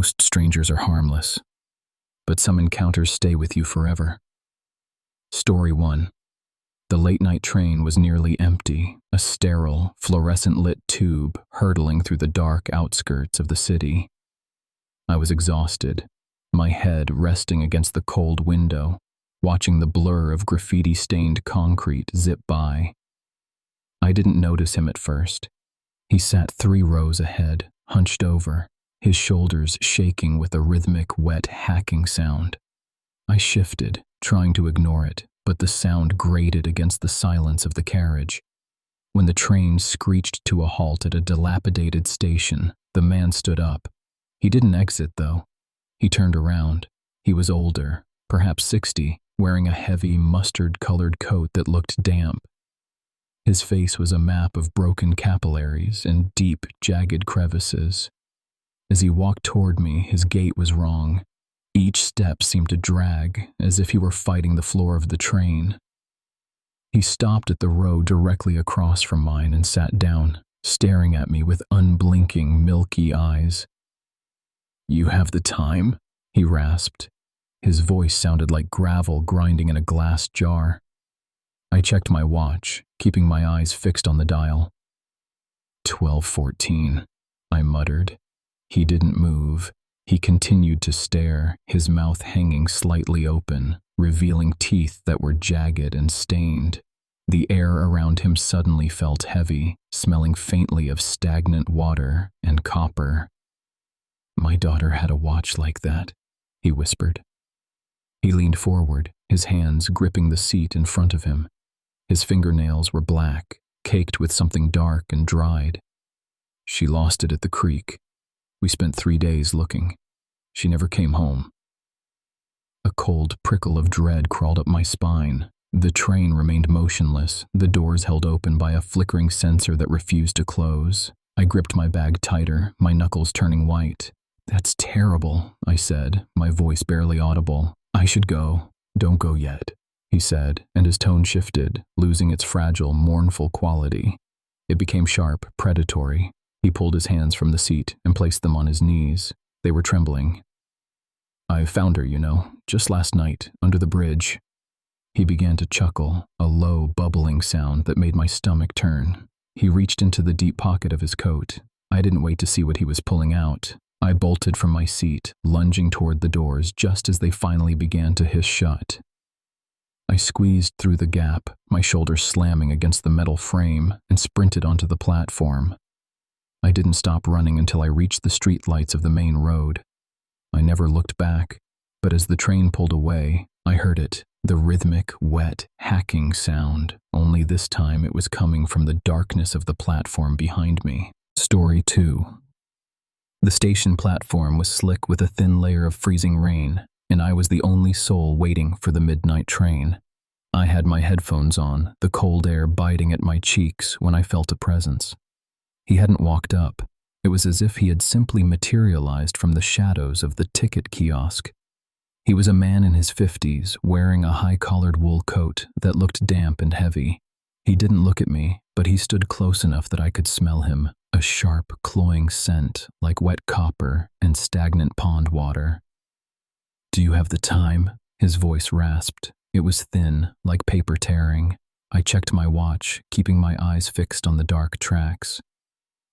Most strangers are harmless, but some encounters stay with you forever. Story 1. The late-night train was nearly empty, a sterile, fluorescent-lit tube hurtling through the dark outskirts of the city. I was exhausted, my head resting against the cold window, watching the blur of graffiti-stained concrete zip by. I didn't notice him at first. He sat 3 rows ahead, hunched over, his shoulders shaking with a rhythmic, wet hacking sound. I shifted, trying to ignore it, but the sound grated against the silence of the carriage. When the train screeched to a halt at a dilapidated station, the man stood up. He didn't exit, though. He turned around. He was older, perhaps 60, wearing a heavy, mustard-colored coat that looked damp. His face was a map of broken capillaries and deep, jagged crevices. As he walked toward me, his gait was wrong. Each step seemed to drag, as if he were fighting the floor of the train. He stopped at the row directly across from mine and sat down, staring at me with unblinking, milky eyes. "You have the time?" he rasped. His voice sounded like gravel grinding in a glass jar. I checked my watch, keeping my eyes fixed on the dial. 12:14, I muttered. He didn't move. He continued to stare, his mouth hanging slightly open, revealing teeth that were jagged and stained. The air around him suddenly felt heavy, smelling faintly of stagnant water and copper. "My daughter had a watch like that," he whispered. He leaned forward, his hands gripping the seat in front of him. His fingernails were black, caked with something dark and dried. "She lost it at the creek. We spent 3 days looking. She never came home." A cold prickle of dread crawled up my spine. The train remained motionless, the doors held open by a flickering sensor that refused to close. I gripped my bag tighter, my knuckles turning white. "That's terrible," I said, my voice barely audible. "I should go." "Don't go yet," he said, and his tone shifted, losing its fragile, mournful quality. It became sharp, predatory. He pulled his hands from the seat and placed them on his knees. They were trembling. "I found her, just last night, under the bridge." He began to chuckle, a low, bubbling sound that made my stomach turn. He reached into the deep pocket of his coat. I didn't wait to see what he was pulling out. I bolted from my seat, lunging toward the doors just as they finally began to hiss shut. I squeezed through the gap, my shoulders slamming against the metal frame, and sprinted onto the platform. I didn't stop running until I reached the streetlights of the main road. I never looked back, but as the train pulled away, I heard it, the rhythmic, wet, hacking sound, only this time it was coming from the darkness of the platform behind me. Story 2. The station platform was slick with a thin layer of freezing rain, and I was the only soul waiting for the midnight train. I had my headphones on, the cold air biting at my cheeks when I felt a presence. He hadn't walked up. It was as if he had simply materialized from the shadows of the ticket kiosk. He was a man in his 50s, wearing a high-collared wool coat that looked damp and heavy. He didn't look at me, but he stood close enough that I could smell him, a sharp, cloying scent like wet copper and stagnant pond water. "Do you have the time?" His voice rasped. It was thin, like paper tearing. I checked my watch, keeping my eyes fixed on the dark tracks.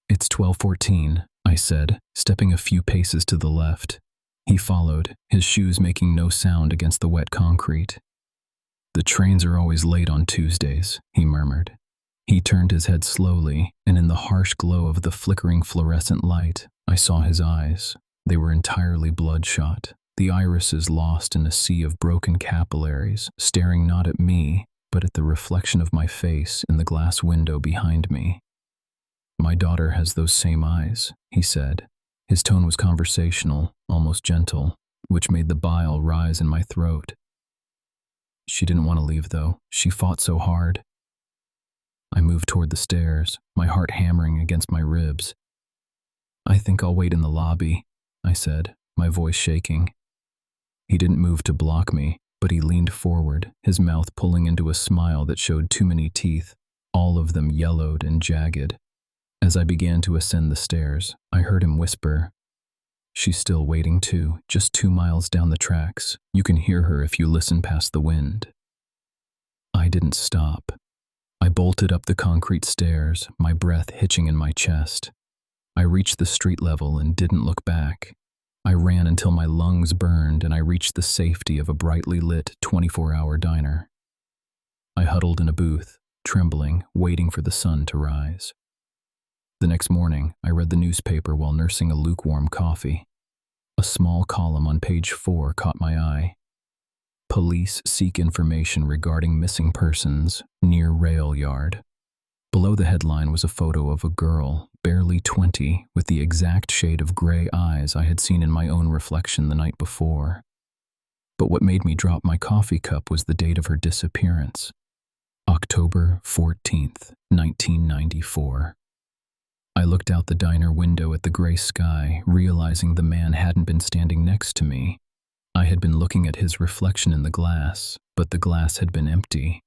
"It's 12:14, I said, stepping a few paces to the left. He followed, his shoes making no sound against the wet concrete. "The trains are always late on Tuesdays," he murmured. He turned his head slowly, and in the harsh glow of the flickering fluorescent light, I saw his eyes. They were entirely bloodshot, the irises lost in a sea of broken capillaries, staring not at me, but at the reflection of my face in the glass window behind me. "My daughter has those same eyes," he said. His tone was conversational, almost gentle, which made the bile rise in my throat. "She didn't want to leave, though. She fought so hard." I moved toward the stairs, my heart hammering against my ribs. "I think I'll wait in the lobby," I said, my voice shaking. He didn't move to block me, but he leaned forward, his mouth pulling into a smile that showed too many teeth, all of them yellowed and jagged. As I began to ascend the stairs, I heard him whisper, She's still waiting too, just 2 miles down the tracks. You can hear her if you listen past the wind. I didn't stop. I bolted up the concrete stairs, my breath hitching in my chest. I reached the street level and didn't look back. I ran until my lungs burned and I reached the safety of a brightly lit 24-hour diner. I huddled in a booth, trembling, waiting for the sun to rise. The next morning, I read the newspaper while nursing a lukewarm coffee. A small column on page 4 caught my eye. Police seek information regarding missing persons near rail yard. Below the headline was a photo of a girl, barely 20, with the exact shade of gray eyes I had seen in my own reflection the night before. But what made me drop my coffee cup was the date of her disappearance. October 14th, 1994. I looked out the diner window at the gray sky, realizing the man hadn't been standing next to me. I had been looking at his reflection in the glass, but the glass had been empty.